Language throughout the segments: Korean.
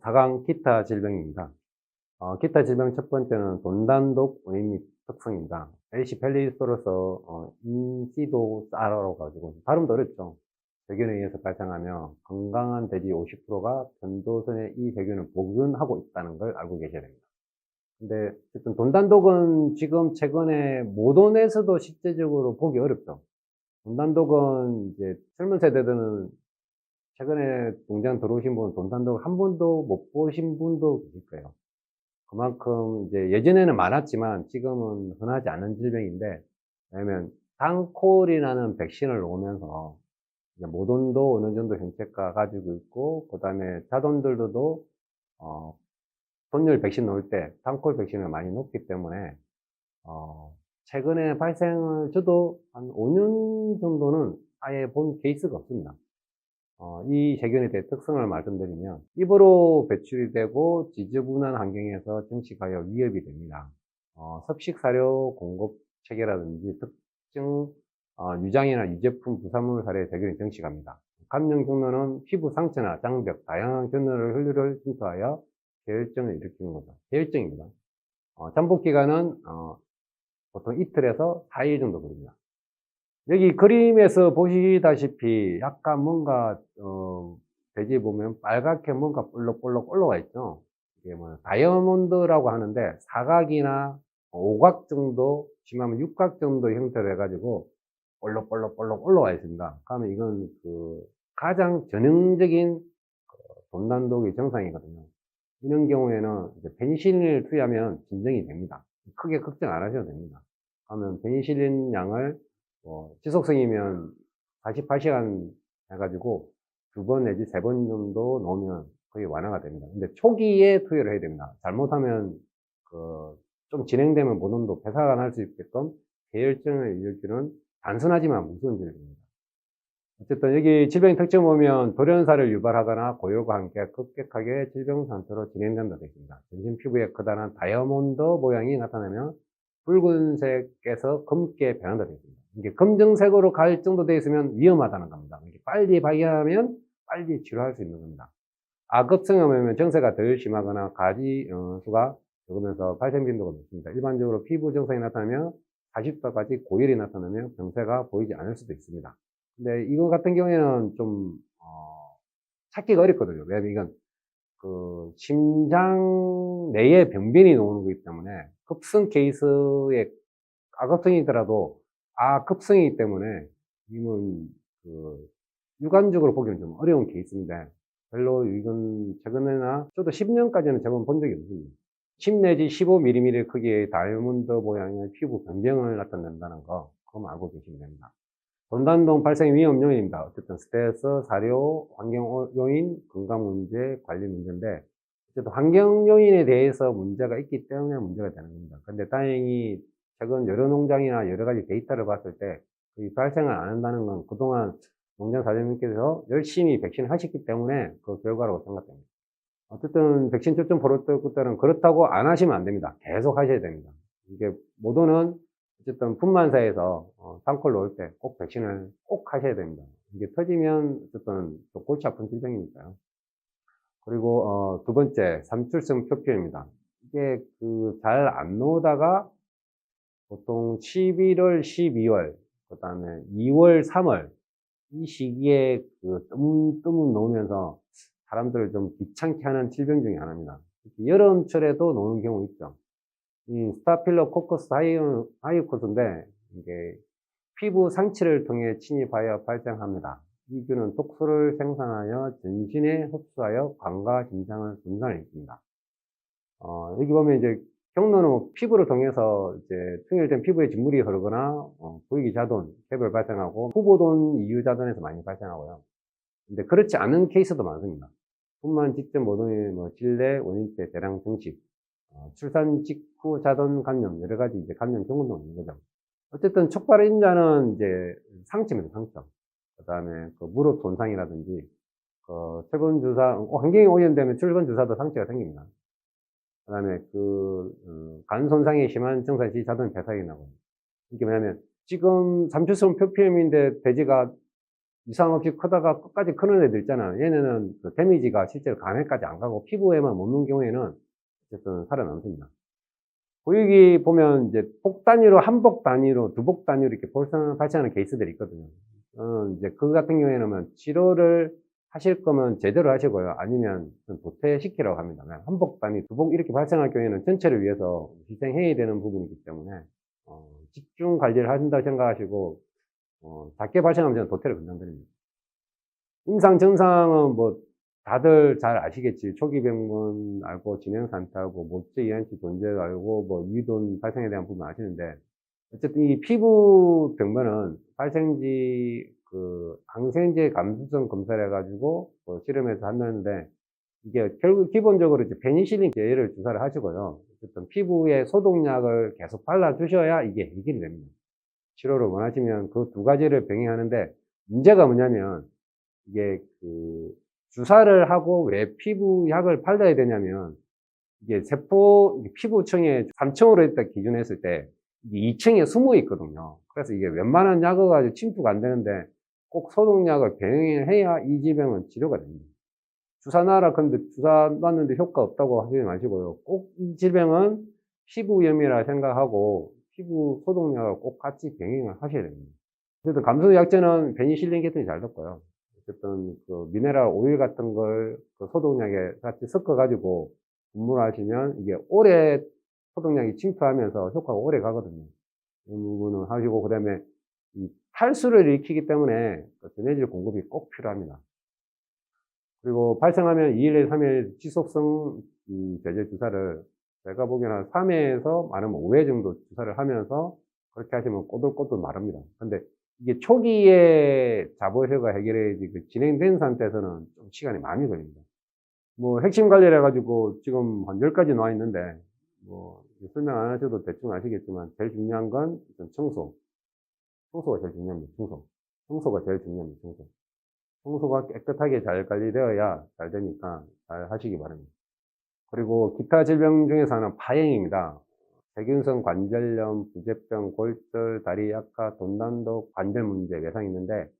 4강 기타 질병입니다. 기타 질병 첫 번째는 돈단독 원인 및 특성입니다. LC 펠리소로서 인지도 쌀로 가지고 발음도 어렵죠. 세균에 의해서 발생하며 건강한 돼지 50%가 전도선에 이 세균을 보균하고 있다는 걸 알고 계셔야 됩니다. 근데 어쨌든 돈단독은 지금 최근에 모돈에서도 실제적으로 보기 어렵죠. 돈단독은 이제 젊은 세대들은 최근에 농장 들어오신 분은 돈단독을 한 번도 못 보신 분도 계실 거예요. 그만큼 이제 예전에는 많았지만 지금은 흔하지 않은 질병인데, 왜냐면 단콜이라는 백신을 놓으면서 이제 모돈도 어느 정도 정책가 가지고 있고, 그 다음에 자돈들도 손열 백신 놓을 때 단콜 백신을 많이 놓기 때문에 최근에 발생을 저도 한 5년 정도는 아예 본 케이스가 없습니다. 이 세균에 대해 특성을 말씀드리면 입으로 배출이 되고 지저분한 환경에서 증식하여 위협이 됩니다. 섭식 사료 공급 체계라든지 특정 유장이나 유제품 부산물 사료에 세균이 증식합니다. 감염 경로는 피부 상처나 장벽, 다양한 경로를 혈류를 침투하여 계열증을 일으키는 거죠. 계열증입니다. 잠복 기간은 보통 이틀에서 4일 정도 걸립니다. 여기 그림에서 보시다시피 약간 뭔가 돼지 보면 빨갛게 뭔가 볼록볼록 올라와 있죠. 이게 뭐 다이아몬드라고 하는데 사각이나 오각 정도, 심하면 육각 정도 형태로 해가지고 볼록볼록 올라와 있습니다. 그러면 이건 그 가장 전형적인 돈단독의 증상이거든요. 이런 경우에는 이제 페니실린을 투여하면 진정이 됩니다. 크게 걱정 안 하셔도 됩니다. 그러면 페니실린 양을 지속성이면 48시간 해가지고 2번 내지 3번 정도 놓으면 거의 완화가 됩니다. 근데 초기에 투여를 해야 됩니다. 잘못하면 좀 진행되면 모돈도 폐사가 날 수 있게끔 계열증을 일으키는 단순하지만 무서운 질병입니다. 어쨌든 여기 질병의 특징 보면 돌연사를 유발하거나 고열과 함께 급격하게 질병 상태로 진행된다 되어 있습니다. 전신 피부에 커다란 다이아몬드 모양이 나타나면 붉은색에서 검게 변한다 되어 있습니다. 이게 검정색으로 갈 정도 되어 있으면 위험하다는 겁니다. 이게 빨리 발견하면 빨리 치료할 수 있는 겁니다. 악업성에 오면 증세가 덜 심하거나 가지 수가 적으면서 발생 빈도가 높습니다. 일반적으로 피부 증상이 나타나면 40도까지 고열이 나타나면 병세가 보이지 않을 수도 있습니다. 근데 이거 같은 경우에는 좀 찾기가 어렵거든요. 왜냐면 이건 심장 내에 병변이 나오는 거기 때문에 급성 케이스의 악업성이더라도 급성이기 때문에 이건 육안적으로 보기는 좀 어려운 케이스인데 별로 이건 최근에나 저도 10년까지는 제법 본 적이 없습니다. 10 내지 15mm 크기의 다이아몬드 모양의 피부 변경을 나타낸다는 거 그거 알고 계시면 됩니다. 돈단독 발생 위험 요인입니다. 어쨌든 스트레스, 사료, 환경 요인, 건강 문제, 관리 문제인데 어쨌든 환경 요인에 대해서 문제가 있기 때문에 문제가 되는 겁니다. 근데 다행히 최근 여러 농장이나 여러 가지 데이터를 봤을 때 발생을 안 한다는 건 그동안 농장 사장님께서 열심히 백신을 하셨기 때문에 그 결과라고 생각됩니다. 어쨌든 백신 접종 프로토콜은 그렇다고 안 하시면 안 됩니다. 계속 하셔야 됩니다. 이게 모두는 어쨌든 분만사에서 단콜 놓을 때 꼭 백신을 꼭 하셔야 됩니다. 이게 터지면 어쨌든 또 골치 아픈 질병이니까요. 그리고 두 번째 삼출성 표피입니다. 이게 잘 안 나오다가 보통 11월, 12월, 그 다음에 2월, 3월 이 시기에 뜨문 놓으면서 사람들을 좀 귀찮게 하는 질병 중에 하나입니다. 여름철에도 노는 경우 있죠. 이 스타필로코커스 하이코스인데 이게 피부 상처를 통해 침입하여 발생합니다. 이 균은 독소를 생산하여 전신에 흡수하여 관과 진장을 분산시킵니다. 여기 보면 이제 경로는 피부를 통해서 이제 충혈된 피부에 진물이 흐르거나 부위기 자돈, 개별 발생하고 후보돈 이유 자돈에서 많이 발생하고요. 근데 그렇지 않은 케이스도 많습니다. 분만 직전 모돈의 질내, 원인체, 대량 증식, 출산 직후 자돈 감염, 여러 가지 이제 감염 경우도 있는 거죠. 어쨌든 촉발인자는 이제 상처입니다, 상처. 그 다음에 무릎 손상이라든지, 철분 주사, 환경이 오염되면 철분 주사도 상처가 생깁니다. 그 다음에 간 손상이 심한 증상 시 자동 배삭이 나고. 이게 뭐냐면, 지금 삼출성 표피염인데 돼지가 이상 없이 크다가 끝까지 크는 애들 있잖아. 얘네는 그 데미지가 실제로 간에까지 안 가고 피부에만 묻는 경우에는 어쨌든 살아남습니다. 고육이 보면 이제 폭 단위로, 한복 단위로, 두복 단위로 이렇게 발생하는 케이스들이 있거든요. 이제 그 같은 경우에는 치료를 하실 거면 제대로 하시고요. 아니면 도태시키라고 합니다. 한복 단위, 두복 이렇게 발생할 경우에는 전체를 위해서 희생해야 되는 부분이기 때문에, 집중 관리를 하신다고 생각하시고, 작게 발생하면 저는 도태를 권장드립니다. 임상 증상은 뭐 다들 잘 아시겠지. 초기 병문 알고 진행 상태하고 모체 이완치 존재를 알고 뭐 유돈 발생에 대한 부분 아시는데, 어쨌든 이 피부 병변은 발생지 그 항생제 감수성 검사를 해가지고 뭐 실험에서 한다는데, 이게 결국 기본적으로 이제 페니실린 계열을 주사를 하시고요. 어쨌든 피부에 소독약을 계속 발라주셔야 이게 해결이 됩니다. 치료를 원하시면 그 두 가지를 병행하는데, 문제가 뭐냐면 이게 그 주사를 하고 왜 피부약을 발라야 되냐면, 이게 세포 피부층에 3층으로 일단 기준했을 때 이게 2층에 숨어 있거든요. 그래서 이게 웬만한 약을 가지고 침투가 안 되는데 꼭 소독약을 병행해야 이 질병은 치료가 됩니다. 주사 놔라 근데 주사 놨는데 효과 없다고 하지 마시고요. 꼭 이 질병은 피부염이라 생각하고 피부 소독약을 꼭 같이 병행을 하셔야 됩니다. 어쨌든 감소 약제는 페니실린 계통이 잘 됐고요. 어쨌든 그 미네랄 오일 같은 걸 그 소독약에 같이 섞어가지고 분무하시면 이게 오래 소독약이 침투하면서 효과가 오래 가거든요. 이 부분은 하시고, 그 다음에 이 탈수를 일으키기 때문에 전해질 공급이 꼭 필요합니다. 그리고 발생하면 2일 내지 3일 지속성 제제 주사를 제가 보기에는 한 3회에서 많으면 5회 정도 주사를 하면서 그렇게 하시면 꼬들꼬들 마릅니다. 근데 이게 초기에 자보혈과 해결해야지 그 진행된 상태에서는 좀 시간이 많이 걸립니다. 뭐 핵심 관리를 해가지고 지금 한 10가지 나와 있는데, 뭐 설명 안 하셔도 대충 아시겠지만 제일 중요한 건 청소. 청소가 제일 중요합니다. 청소가 제일 중요합니다. 청소가 깨끗하게 잘 관리되어야 잘 되니까 잘 하시기 바랍니다. 그리고 기타 질병 중에서 하나는 파행입니다. 세균성 관절염, 부재병, 골절, 다리 약화, 돈단독, 관절 문제, 외상이 있는데,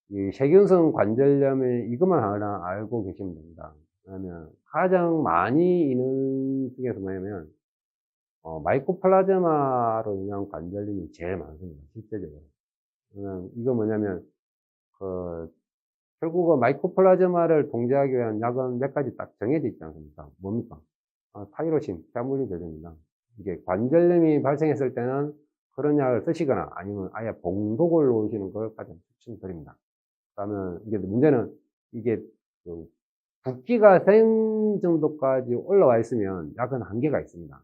이 세균성 관절염에 이것만 하나 알고 계시면 됩니다. 왜냐면 가장 많이 있는 중에서 뭐냐면, 마이코플라즈마로 인한 관절염이 제일 많습니다. 실제적으로. 이거 뭐냐면, 그, 결국은 마이코플라즈마를 통제하기 위한 약은 몇 가지 딱 정해져 있지 않습니까? 뭡니까? 타이로신, 태아물린 제제입니다. 이게 관절염이 발생했을 때는 그런 약을 쓰시거나 아니면 아예 봉독을 놓으시는 걸 가장 추천드립니다. 그러면 이게 문제는 이게 그 붓기가 생 정도까지 올라와 있으면 약은 한계가 있습니다.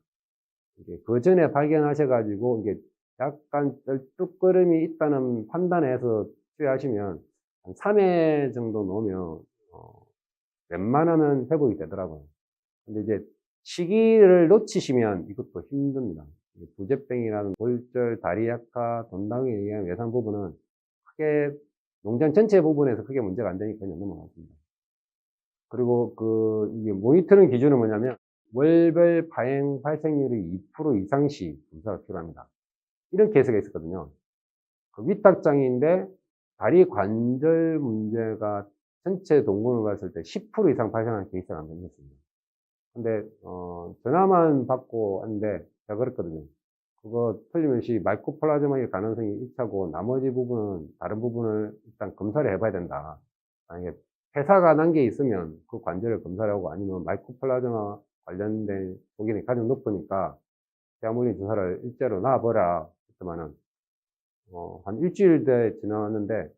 이게 그 전에 발견하셔가지고 이게 약간 쩔뚝거림이 있다는 판단해서 투여하시면 한 3회 정도 놓으면 웬만하면 회복이 되더라고요. 근데 이제 시기를 놓치시면 이것도 힘듭니다. 부재병이라는 골절, 다리 약화, 돈당에 의한 외상 부분은 크게 농장 전체 부분에서 크게 문제가 안 되니까 넘어갔습니다. 그리고 이게 모니터링 기준은 뭐냐면 월별 파행 발생률이 2% 이상 시 검사가 필요합니다. 이런 케이스가 있었거든요. 그 위탁장인데 다리 관절 문제가 전체 동군을 봤을 때 10% 이상 발생하는 케이스가 안 되었습니다. 근데 전화만 받고 하는데 제가 그랬거든요. 그거 틀리면 마이코플라즈마의 가능성이 1차고 나머지 부분은 다른 부분을 일단 검사를 해봐야 된다. 만약에 폐사가 난 게 있으면 그 관절을 검사를 하고, 아니면 마이코플라즈마 관련된 보기는 가장 높으니까 태아물린 주사를 일제로 놔버라 했더만은 한 일주일 돼 지나왔는데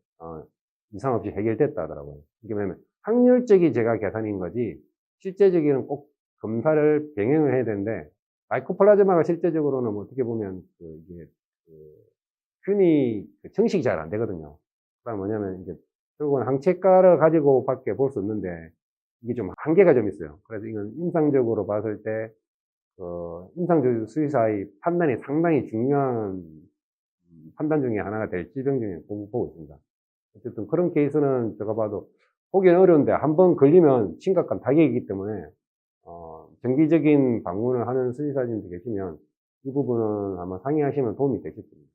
이상 없이 해결됐다 하더라고요. 이게 뭐냐면 확률적이 제가 계산인 거지 실제적인 꼭 검사를 병행을 해야 되는데, 마이코플라즈마가 실제적으로는 뭐 어떻게 보면 이게 균이 증식이 잘 안 되거든요. 그러니까 뭐냐면 이게 결국은 항체가를 가지고 밖에 볼 수 없는데 이게 좀 한계가 좀 있어요. 그래서 이건 임상적으로 봤을 때 임상적 수의사의 판단이 상당히 중요한 판단 중에 하나가 될 질병 중에 보고 있습니다. 어쨌든 그런 케이스는 제가 봐도 보기는 어려운데 한번 걸리면 심각한 타격이기 때문에 정기적인 방문을 하는 수의사님들 계시면 이 부분은 아마 상의하시면 도움이 되실 겁니다.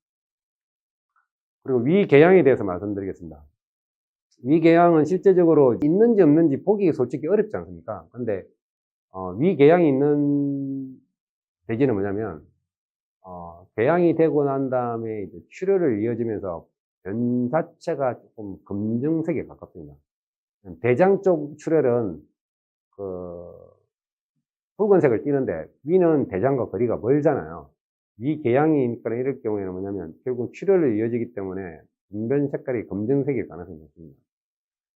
그리고 위궤양에 대해서 말씀드리겠습니다. 위궤양은 실제적으로 있는지 없는지 보기 솔직히 어렵지 않습니까? 근데 위궤양이 있는 대지는 뭐냐면 궤양이 되고 난 다음에 이제 출혈을 이어지면서 변 자체가 조금 검정색에 가깝습니다. 대장 쪽 출혈은 그 붉은색을 띠는데 위는 대장과 거리가 멀잖아요. 위궤양이니까 이럴 경우에는 뭐냐면 결국 출혈을 이어지기 때문에 분변 색깔이 검정색일 가능성이 높습니다.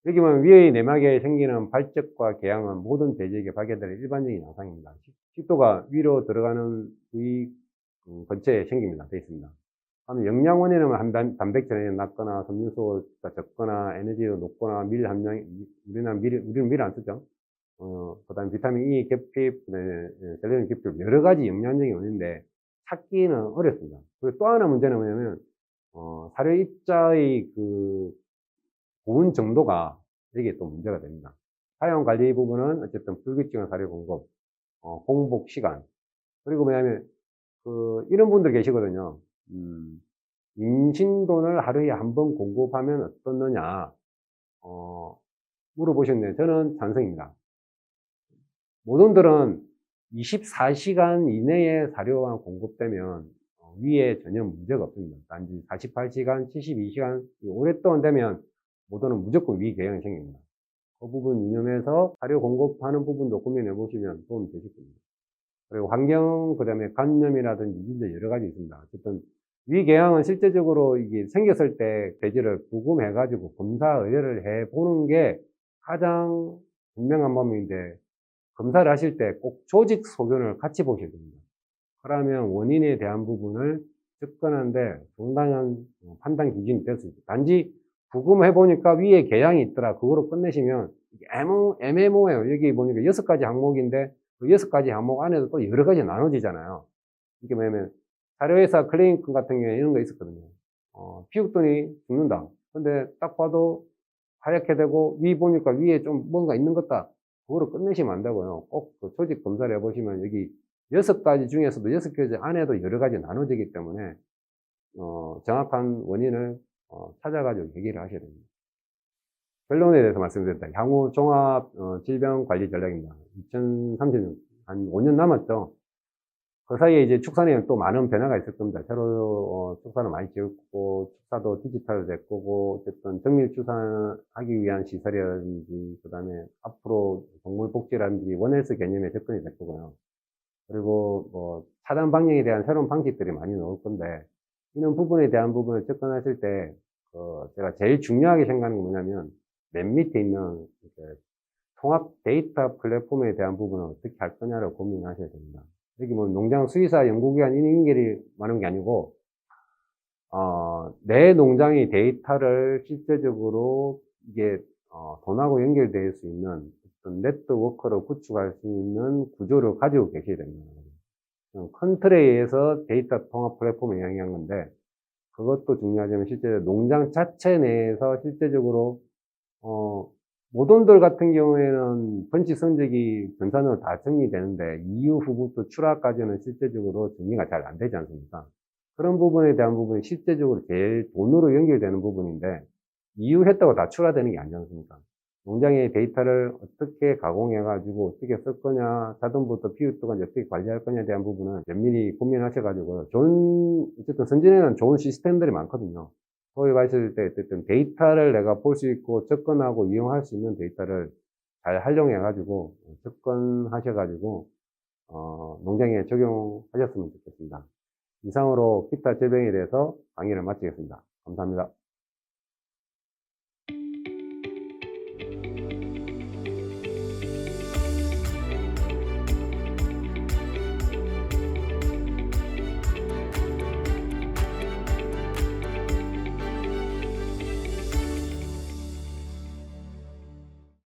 여기 보면 위의 내막에 생기는 발적과 궤양은 모든 대지에게 발견되는 일반적인 양상입니다. 식도가 위로 들어가는 부위 근처에 생깁니다. 되어 있습니다. 그러면 영양 원인은 단백질이 낮거나 섬유소가 적거나 에너지가 높거나 밀 함량이, 우리는 밀 안 쓰죠. 그 다음에 비타민 E, 결핍, 셀레늄 결핍, 여러 가지 영양적인 원인인데 찾기는 어렵습니다. 그리고 또 하나 문제는 뭐냐면, 사료 입자의 그 고온 정도가 이게 또 문제가 됩니다. 사용 관리 부분은 어쨌든 불규칙한 사료 공급, 공복 시간, 그리고 뭐냐면, 이런 분들 계시거든요. 임신돈을 하루에 한 번 공급하면 어떻느냐, 물어보셨는데, 저는 찬성입니다. 모돈들은 24시간 이내에 사료가 공급되면 위에 전혀 문제가 없습니다. 단지 48시간, 72시간 오랫동안 되면 모돈은 무조건 위궤양이 생깁니다. 그 부분 유념해서 사료 공급하는 부분도 고민해 보시면 도움이 되실 겁니다. 그리고 환경, 그 다음에 간염이라든지 이제 여러 가지 있습니다. 어쨌든 위궤양은 실제적으로 이게 생겼을 때 돼지를 부검해가지고 검사 의뢰를 해보는 게 가장 분명한 법인데, 검사를 하실 때 꼭 조직 소견을 같이 보셔야 됩니다. 그러면 원인에 대한 부분을 접근하는데 상당한 판단 기준이 될 수 있습니다. 단지 부검해보니까 위에 궤양이 있더라, 그거로 끝내시면 애매모호해요. 여기 보니까 6가지 항목인데 그 6가지 항목 안에도 또 여러 가지 나눠지잖아요. 이게 뭐냐면 사료회사 클리니크 같은 경우에 이런 거 있었거든요. 피육돈이 죽는다. 근데 딱 봐도 하얗게 되고 위 보니까 위에 좀 뭔가 있는 것 같다. 그거로 끝내시면 안 되고요. 꼭 그 조직 검사를 해보시면 여기 6가지 중에서도 6가지 안에도 여러 가지 나눠지기 때문에 정확한 원인을 찾아가지고 해결을 하셔야 됩니다. 결론에 대해서 말씀드렸다. 향후 종합 질병 관리 전략입니다. 2030년 한 5년 남았죠. 그 사이에 이제 축산에 또 많은 변화가 있을 겁니다. 새로 축사를 많이 지었고, 축사도 디지털 될 거고, 어쨌든 정밀 출산하기 위한 시설이라든지, 그 다음에 앞으로 동물복지라든지 원헬스 개념에 접근이 될 거고요. 그리고 차단 방역에 대한 새로운 방식들이 많이 나올 건데, 이런 부분에 대한 부분을 접근하실 때, 제가 제일 중요하게 생각하는 게 뭐냐면, 맨 밑에 있는 통합 데이터 플랫폼에 대한 부분을 어떻게 할 거냐를 고민하셔야 됩니다. 여기 뭐 농장 수의사 연구기관 인계를 말하는 게 아니고, 내 농장의 데이터를 실제적으로 이게, 돈하고 연결될 수 있는 어떤 네트워크로 구축할 수 있는 구조를 가지고 계셔야 됩니다. 큰 틀에 의해서 데이터 통합 플랫폼을 이야기한 건데, 그것도 중요하지만 실제 농장 자체 내에서 실제적으로, 모돈들 같은 경우에는 번식 성적이 전산으로 다 정리되는데 이후 후부터 출하까지는 실제적으로 정리가 잘 안 되지 않습니까? 그런 부분에 대한 부분이 실제적으로 제일 돈으로 연결되는 부분인데 이후 했다고 다 출하되는 게 아니지 않습니까? 농장의 데이터를 어떻게 가공해가지고 어떻게 쓸 거냐, 자동부터 피우트까지 어떻게 관리할 거냐에 대한 부분은 면밀히 고민하셔가지고 어쨌든 선진에는 좋은 시스템들이 많거든요. 거기 가실 때 어쨌든 데이터를 내가 볼 수 있고 접근하고 이용할 수 있는 데이터를 잘 활용해가지고 접근하셔가지고 농장에 적용하셨으면 좋겠습니다. 이상으로 기타 질병에 대해서 강의를 마치겠습니다. 감사합니다.